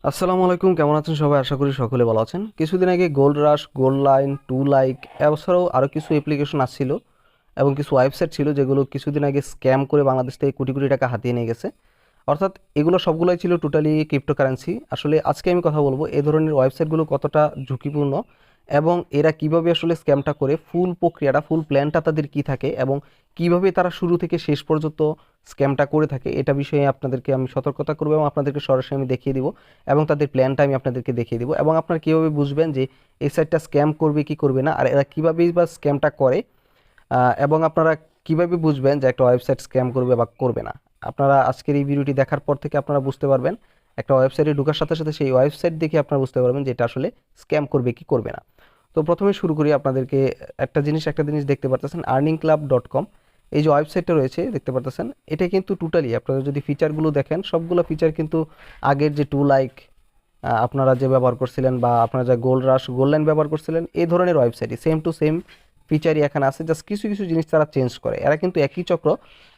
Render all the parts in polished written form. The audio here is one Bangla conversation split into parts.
আসসালামু আলাইকুম, কেমন আছেন সবাই? আশা করি সকলে ভালো আছেন। কিছুদিন আগে gold rush, gold line, to like এছাড়াও আরও কিছু অ্যাপ্লিকেশন আসছিল এবং কিছু ওয়েবসাইট ছিল যেগুলো কিছুদিন আগে স্ক্যাম করে বাংলাদেশ থেকে কোটি কোটি টাকা হাতিয়ে নিয়ে গেছে। অর্থাৎ এগুলো সবগুলোই ছিল টোটালি ক্রিপ্টোকারেন্সি। আসলে আজকে আমি কথা বলবো এই ধরনের ওয়েবসাইটগুলো কতটা ঝুঁকিপূর্ণ এবং এরা কিভাবে আসলে স্ক্যামটা করে, ফুল প্রক্রিয়াটা, ফুল প্ল্যানটা তাদের কি থাকে এবং কিভাবে তারা শুরু থেকে শেষ পর্যন্ত স্ক্যামটা করে থাকে, এটা বিষয়ে আপনাদেরকে আমি সতর্কতা করবো এবং আপনাদেরকে সরাসরি আমি দেখিয়ে দিব এবং তাদের প্ল্যানটা আমি আপনাদেরকে দেখিয়ে দিব এবং আপনারা কীভাবে বুঝবেন যে এই সাইটটা স্ক্যাম করবে কি করবে না, আর এরা কীভাবেই বা স্ক্যামটা করে, এবং আপনারা কিভাবে বুঝবেন যে একটা ওয়েবসাইট স্ক্যাম করবে বা করবে না। আপনারা আজকের এই ভিডিওটি দেখার পর থেকে আপনারা বুঝতে পারবেন, একটা ওয়েবসাইটে ঢোকার সাথে সাথে সেই ওয়েবসাইট দেখে আপনারা বুঝতে পারবেন যে এটা আসলে স্ক্যাম করবে কি করবে না। তো প্রথমে শুরু করি, আপনাদেরকে একটা জিনিস দেখতে পারতেছেন, earningclub.com। এই যে ওয়েবসাইটটা রয়েছে দেখতে পারতেছেন, এটা কিন্তু টোটালি আপনারা যদি ফিচারগুলো দেখেন, সবগুলো ফিচার কিন্তু আগের যে টু লাইক আপনারা যে ব্যবহার করছিলেন বা আপনারা যা গোল্ড রাশ, গোল্ড লাইন ব্যবহার করছিলেন, এই ধরনের ওয়েবসাইটই সেম টু সেম ফিচারই এখানে আছে। জাস্ট কিছু কিছু জিনিস তারা চেঞ্জ করে। এরা কিন্তু একই চক্র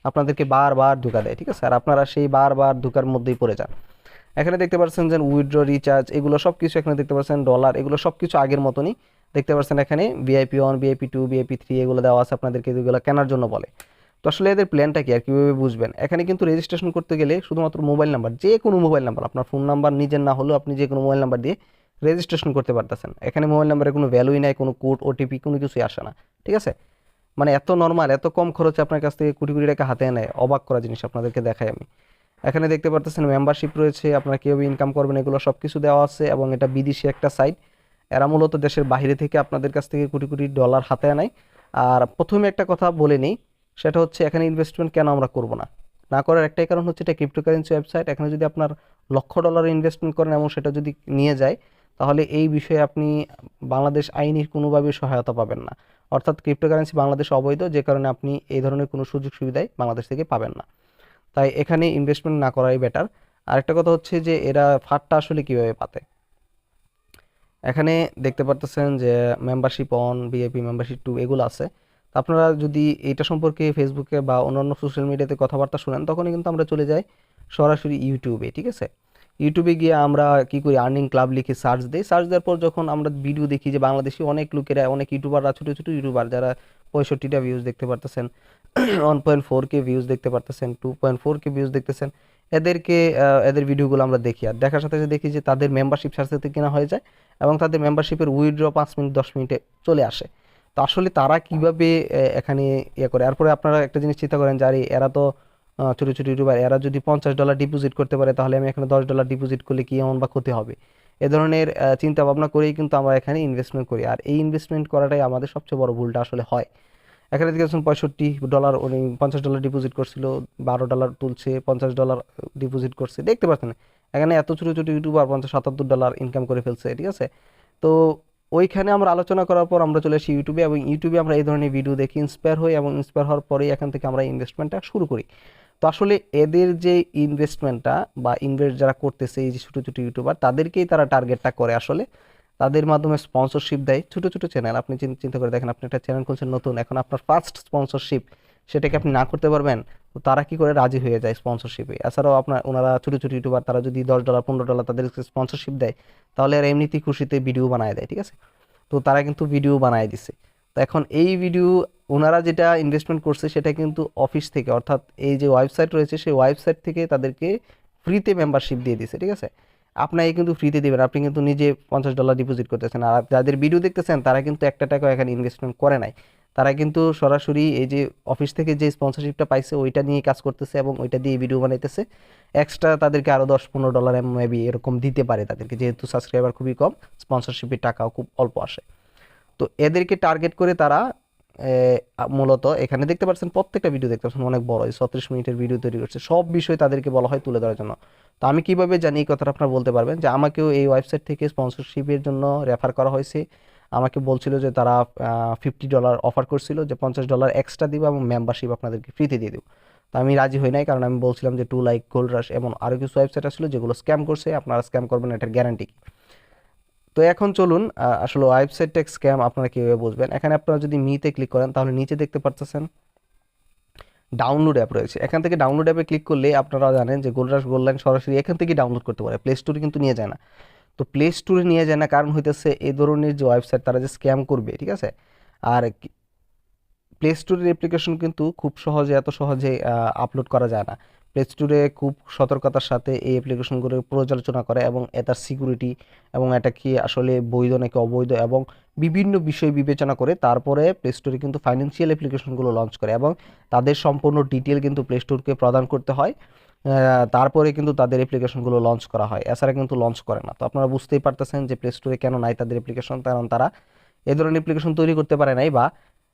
আপনাদেরকে বারবার ধোঁকা দেয়, ঠিক আছে? আর আপনারা সেই বারবার ধোঁকার মধ্যেই পড়ে যান। এখানে দেখতে পাচ্ছেন যে উইথড্র, রিচার্জ, এগুলো সব কিছু এখানে দেখতে পাচ্ছেন, ডলার, এগুলো সব কিছু আগের মতনই দেখতে পাচ্ছেন। এখানে VIP 1, VIP 2, VIP 3 এগুলো দেওয়া আছে, আপনাদেরকে এগুলো কেনার জন্য বলে। তো আসলে এদের প্ল্যানটা কি আর কীভাবে বুঝবেন? এখানে কিন্তু রেজিস্ট্রেশন করতে গেলে শুধুমাত্র মোবাইল নাম্বার, যে কোনো মোবাইল নাম্বার, আপনার ফোন নাম্বার নিজের না হলেও আপনি যে কোনো মোবাইল নাম্বার দিয়ে রেজিস্ট্রেশন করতে পারতেছেন। এখানে মোবাইল নাম্বারে কোনো ভ্যালুই নাই, কোনো কোড, OTP কোনো কিছুই আসে না, ঠিক আছে? মানে এত নর্মাল, এত কম খরচে আপনার কাছ থেকে কোটি কোটি টাকা হাতে নেয়, অবাক করা জিনিস আপনাদেরকে দেখাই আমি। এখানে দেখতে পারতেছেন মেম্বারশিপ রয়েছে, আপনারা কীভাবে ইনকাম করবেন এগুলো সব কিছু দেওয়া আছে এবং এটা বিদেশি একটা সাইট। এরা মূলত দেশের বাইরে থেকে আপনাদের কাছ থেকে কোটি কোটি ডলার হাতে নেয়। আর প্রথমে একটা কথা বলে নিই, সেটা হচ্ছে এখানে ইনভেস্টমেন্ট কেন আমরা করব না, না করার একটাই কারণ হচ্ছে এটা ক্রিপ্টোকারেন্সি ওয়েবসাইট। এখানে যদি আপনার লক্ষ ডলার ইনভেস্টমেন্ট করেন এবং সেটা যদি নিয়ে যায়, তাহলে এই বিষয়ে আপনি বাংলাদেশ আইনি কোনোভাবে সহায়তা পাবেন না। অর্থাৎ ক্রিপ্টোকারেন্সি বাংলাদেশে অবৈধ, যে কারণে আপনি এই ধরনের কোনো সুযোগ সুবিধাই বাংলাদেশ থেকে পাবেন না। তাই এখানে ইনভেস্টমেন্ট না করাই বেটার। আরেকটা কথা হচ্ছে যে এরা ফাঁদটা আসলে কীভাবে পাতে। এখানে দেখতে পারতেছেন যে মেম্বারশিপ 1, VIP মেম্বারশিপ 2 এগুলো আছে। তো আপনারা যদি এটা সম্পর্কে ফেসবুকে বা অন্যান্য সোশ্যাল মিডিয়াতে কথাবার্তা শুনেন, তখনই কিন্তু আমরা চলে যাই সরাসরি ইউটিউবে, ঠিক আছে? ইউটিউবে গিয়ে আমরা কি করি, আর্নিং ক্লাব লিখে সার্চ দিই। সার্চ দেওয়ার পর যখন আমরা ভিডিও দেখি যে বাংলাদেশি অনেক লোকেরা, অনেক ইউটিউবাররা, ছোটো ছোটো ইউটিউবার যারা 65টা ভিউজ দেখতে পারতেছেন, 1.4K ভিউজ দেখতে পারতেছেন, 2.4K ভিউজ দেখতেছেন, এদেরকে এদের ভিডিওগুলো আমরা দেখি। আর দেখার সাথে সাথে দেখি যে তাদের মেম্বারশিপ সাথে সাথে কেনা হয়ে যায় এবং তাদের মেম্বারশিপের উইথড্র 5 মিনিট 10 মিনিটে চলে আসে। তো আসলে তারা কিভাবে এখানে ইয়ে করে? এরপরে আপনারা একটা জিনিস চিন্তা করেন যে আরে এরা তো ছোটো ছোটো ইউটিউবার, এরা যদি $50 ডিপোজিট করতে পারে, তাহলে আমি এখানে $10 ডিপোজিট করলে কি এমন বা ক্ষতি হবে? এ ধরনের চিন্তা ভাবনা করেই কিন্তু আমরা এখানে ইনভেস্টমেন্ট করি, আর এই ইনভেস্টমেন্ট করাটাই আমাদের সবচেয়ে বড় ভুলটা আসলে হয়। এখানে দেখেছেন $65, উনি $50 ডিপোজিট করছিল, $12 তুলছে, $50 ডিপোজিট করছে, দেখতে পাচ্ছেন। এখানে এত ছোটো ছোটো ইউটিউবার $50-77 ইনকাম করে ফেলছে, ঠিক আছে? তো ওইখানে আমরা আলোচনা করার পর আমরা চলে আসি ইউটিউবে এবং ইউটিউবে আমরা এই ধরনের ভিডিও দেখি, ইন্সপায়ার হই এবং ইন্সপায়ার হওয়ার পরেই এখান থেকে আমরা ইনভেস্টমেন্টটা শুরু করি। তো আসলে এদের যে ইনভেস্টমেন্টটা বা ইনভেস্ট যারা করতেছে, এই যে ছোটো ছোটো ইউটিউবার, তাদেরকেই তারা টার্গেটটা করে আসলে। তাদের মাধ্যমে স্পন্সরশিপ দেয় ছোটো ছোটো চ্যানেল। আপনি চিন্তা করে দেখেন, আপনি একটা চ্যানেল খুলছেন নতুন, এখন আপনার ফার্স্ট স্পন্সরশিপ, সেটাকে আপনি না করতে পারবেন? তো তারা কি করে রাজি হয়ে যায় স্পন্সরশিপে? এছাড়াও আপনার ওনারা ছোটো ছোটো ইউটিউবার, তারা যদি $10 $15 তাদেরকে স্পন্সরশিপ দেয়, তাহলে আর এমনিতেই খুশিতে ভিডিও বানায় দেয়, ঠিক আছে? তো তারা কিন্তু ভিডিও বানায় দিছে। তো এখন এই ভিডিও ওনারা যেটা ইনভেস্টমেন্ট করছে সেটা কিন্তু অফিস থেকে, অর্থাৎ এই যে ওয়েবসাইট রয়েছে সেই ওয়েবসাইট থেকে তাদেরকে ফ্রিতে মেম্বারশিপ দিয়ে দিছে, ঠিক আছে? আপনাকে কিন্তু ফ্রিতে দিবেন, আপনি কিন্তু নিজে $50 ডিপোজিট করতেছেন। আর যাদের ভিডিও দেখতেছেন তারা কিন্তু একটা টাকাও এখানে ইনভেস্টমেন্ট করে নাই। তারা কিন্তু সরাসরি এই যে অফিস থেকে যে স্পন্সরশিপটা পাইছে ওইটা নিয়ে কাজ করতেছে এবং ওইটা দিয়ে ভিডিও বানাইতেছে। এক্সট্রা তাদেরকে আরও $10-15 মেবি এরকম দিতে পারে তাদেরকে, যেহেতু সাবস্ক্রাইবার খুবই কম, স্পন্সরশিপের টাকাও খুব অল্প আসে। তো এদেরকে টার্গেট করে তারা মূলত এখানে দেখতে পাচ্ছেন, প্রত্যেকটা ভিডিও দেখতে পাচ্ছেন অনেক বড়, 36 মিনিটের ভিডিও তৈরি করছে। সব বিষয় তাদেরকে বলা হয় তুলে ধরার জন্য। তো আমি কিভাবে জানি, এই কথাটা আপনারা বলতে পারবেন যে আমাকেও এই ওয়েবসাইট থেকে স্পন্সরশিপের জন্য রেফার করা হয়েছে। আমাকে বলছিল যে তারা $50 অফার করছিল, যে $50 এক্সট্রা দিব এবং মেম্বারশিপ আপনাদেরকে ফ্রিতে দিয়ে দেবো। তো আমি রাজি হই নাই, কারণ আমি বলছিলাম যে টু লাইক, গোল্ড রাশ এবং আরও কিছু ওয়েবসাইট আসলে যেগুলো স্ক্যাম করছে, আপনারা স্ক্যাম করবেন এটার গ্যারান্টি। তো এখন চলুন, আসলে ওয়েবসাইটটা স্ক্যাম আপনারা কীভাবে বুঝবেন। এখানে আপনারা যদি মিতে ক্লিক করেন, তাহলে নিচে দেখতে পাচ্ছেন ডাউনলোড অ্যাপ রয়েছে। এখান থেকে ডাউনলোড অ্যাপে ক্লিক করলে আপনারা জানেন যে গোলরাশ গোল্ডলাইন সরাসরি এখান থেকেই ডাউনলোড করতে পারে, প্লে স্টোরে কিন্তু নিয়ে যায় না। তো প্লে স্টোরে নিয়ে যায় না কারণ হইতেছে এই ধরনের যে ওয়েবসাইট তারা যে স্ক্যাম করবে, ঠিক আছে। আর প্লে স্টোরের অ্যাপ্লিকেশন কিন্তু খুব সহজে, এত সহজে আপলোড করা যায় না। প্লে স্টোরে খুব সতর্কতার সাথে এই অ্যাপ্লিকেশনগুলো পর্যালোচনা করে এবং এটার সিকিউরিটি এবং এটা কি আসলে বৈধ নাকি অবৈধ এবং বিভিন্ন বিষয় বিবেচনা করে তারপরে প্লে স্টোরে কিন্তু ফাইন্যান্সিয়াল অ্যাপ্লিকেশনগুলো লঞ্চ করে এবং তাদের সম্পূর্ণ ডিটেল কিন্তু প্লে স্টোরকে প্রদান করতে হয়। তারপরে কিন্তু তাদের অ্যাপ্লিকেশনগুলো লঞ্চ করা হয়, এছাড়া কিন্তু লঞ্চ করে না। তো আপনারা বুঝতেই পারতেছেন যে প্লে স্টোরে কেন নাই তাদের অ্যাপ্লিকেশন, কারণ তারা এই ধরনের অ্যাপ্লিকেশন তৈরি করতে পারে নাই, বা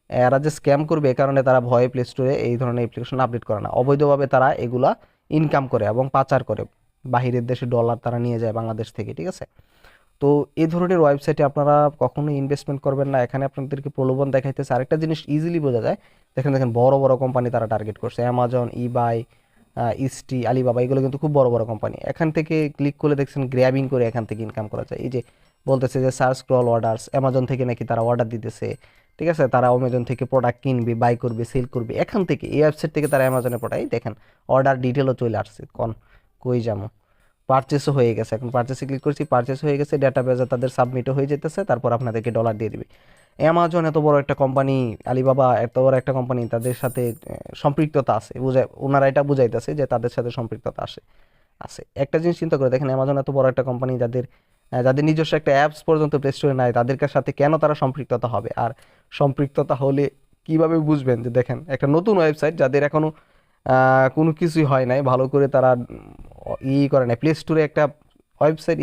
এরা যে স্ক্যাম করবে এ কারণে তারা ভয়ে প্লে স্টোরে এই ধরনের অ্যাপ্লিকেশন আপডেট করে না। অবৈধভাবে তারা এগুলা ইনকাম করে এবং পাচার করে, বাহিরের দেশে ডলার তারা নিয়ে যায় বাংলাদেশ থেকে, ঠিক আছে। তো এই ধরনের ওয়েবসাইটে আপনারা কখনোই ইনভেস্টমেন্ট করবেন না। এখানে আপনাদেরকে প্রলোভন দেখাইতেছে, আরেকটা জিনিস ইজিলি বোঝা যায়। দেখেন দেখেন বড় বড় কোম্পানি তারা টার্গেট করছে, অ্যামাজন, ইবাই, ইস্টি, আলিবাবা, এগুলো কিন্তু খুব বড় বড় কোম্পানি। এখান থেকে ক্লিক করলে দেখছেন গ্র্যাবিং করে এখান থেকে ইনকাম করা যায়। এই যে বলতেছে যে সার্চ স্ক্রল অর্ডার্স, অ্যামাজন থেকে নাকি তারা অর্ডার দিতেছে, ঠিক আছে। তারা অ্যামাজন থেকে প্রোডাক্ট কিনবে, বাই করবে, সেল করবে, এখান থেকে এই ওয়েবসাইট থেকে তারা অ্যামাজনে পাঠায়। দেখেন অর্ডার ডিটেলও চলে আসছে, কই যাবো, পারচেসও হয়ে গেছে। এখন পারচেসে ক্লিক করছি, পারচেস হয়ে গেছে, ডাটাবেজে তাদের সাবমিটও হয়ে যেতেছে, তারপর আপনাদেরকে ডলার দিয়ে দিবে। অ্যামাজন এত বড় একটা কোম্পানি, আলিবাবা এত বড় একটা কোম্পানি, তাদের সাথে সম্পৃক্ততা আছে, বুঝায় ওনারা এটা বুঝাইতেছে যে তাদের সাথে সম্পৃক্ততা আছে আছে একটা জিনিস চিন্তা করে দেখেন, অ্যামাজন এত বড় একটা কোম্পানি, যাদের যাদের নিজস্ব একটা অ্যাপস পর্যন্ত প্লে স্টোরে নাই, তাদের সাথে কেন তারা সম্পৃক্ততা হবে? আর সম্পৃক্ততা হলে কিভাবে বুঝবেন যে দেখেন একটা নতুন ওয়েবসাইট যাদের এখনো কোনো কিছুই হয় নাই, ভালো করে তারা করে নাই, প্লে স্টোরে একটা ওয়েবসাইট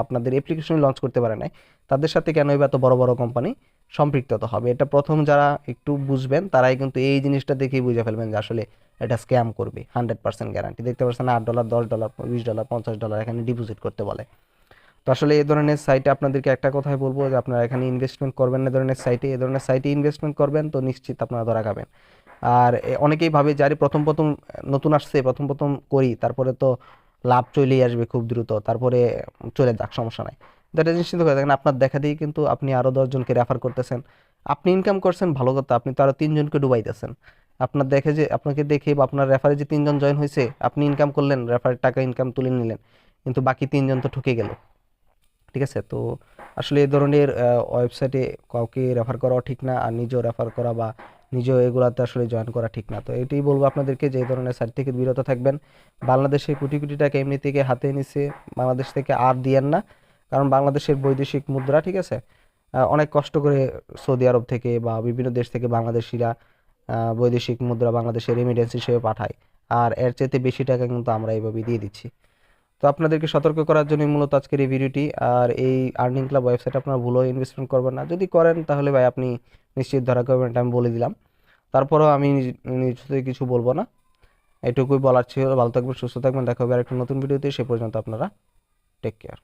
আপনাদের অ্যাপ্লিকেশন লঞ্চ করতে পারে নাই, তাদের সাথে কেন এত বড় বড় কোম্পানি সম্পৃক্ততা হবে? এটা প্রথম যারা একটু বুঝবেন তারাই কিন্তু এই জিনিসটা দেখেই বুঝে ফেলবেন যে আসলে এটা স্ক্যাম করবে। 100% গ্যারান্টি। দেখতে পাচ্ছেন $8, $10, $20, $50 এখানে ডিপোজিট করতে বলে। তো আসলে এই ধরনের সাইটে আপনাদেরকে একটা কথাই বলবো যে আপনারা এখানে ইনভেস্টমেন্ট করবেন না। এই ধরনের সাইটে ইনভেস্টমেন্ট করবেন তো নিশ্চিত আপনারা ধরা খাবেন। আর অনেকেই ভাবে যারে প্রথম প্রথম নতুন আসছে, প্রথম প্রথম করি, তারপরে তো লাভ চলেই আসবে খুব দ্রুত, তারপরে চলে যাক, সমস্যা নাই। এটা জিনিস চিন্তা করে দেখেন, আপনার দেখা দিয়ে কিন্তু আপনি আরো 10 জনকে রেফার করতেছেন, আপনি ইনকাম করছেন, ভালো কথা, আপনি তো আরো 3 জনকে ডুবাইতেছেন। আপনার দেখে যে আপনাকে দেখে বা আপনার রেফারে যে 3 জন জয়েন হয়েছে, আপনি ইনকাম করলেন, রেফারের টাকা ইনকাম তুলে নিলেন, কিন্তু বাকি 3 জন তো ঠকে গেল, ঠিক আছে। তো আসলে এই ধরনের ওয়েবসাইটে কাউকে রেফার করাও ঠিক না, আর নিজেও রেফার করা বা নিজেও এগুলাতে আসলে জয়েন করা ঠিক না। তো এটাই বলবো আপনাদেরকে যে এই ধরনের সাইট থেকে বিরত থাকবেন। বাংলাদেশে কোটি কোটি টাকা এমনি থেকে হাতে নিছে, বাংলাদেশ থেকে আর দিয়েন না, কারণ বাংলাদেশের বৈদেশিক মুদ্রা, ঠিক আছে, অনেক কষ্ট করে সৌদি আরব থেকে বা বিভিন্ন দেশ থেকে বাংলাদেশিরা বৈদেশিক মুদ্রা বাংলাদেশে রেমিটেন্স হিসেবে পাঠায়, আর এর চাইতে বেশি টাকা কিন্তু আমরা এইভাবে দিয়ে দিচ্ছি। তো আপনাদেরকে সতর্ক করার জন্য মূলত আজকের এই ভিডিওটি। আর এই আর্নিং ক্লাব ওয়েবসাইট আপনারা ভুলও ইনভেস্টমেন্ট করবেন না, যদি করেন তাহলে ভাই আপনি নিশ্চিত ধরা করবেন, এটা আমি বলে দিলাম। তারপরেও আমি নিজ থেকে কিছু বলবো না, এটুকুই বলার ছিল। ভালো থাকবেন, সুস্থ থাকবেন, দেখা হবে আরেকটা নতুন ভিডিওতে। সে পর্যন্ত আপনারা টেক কেয়ার।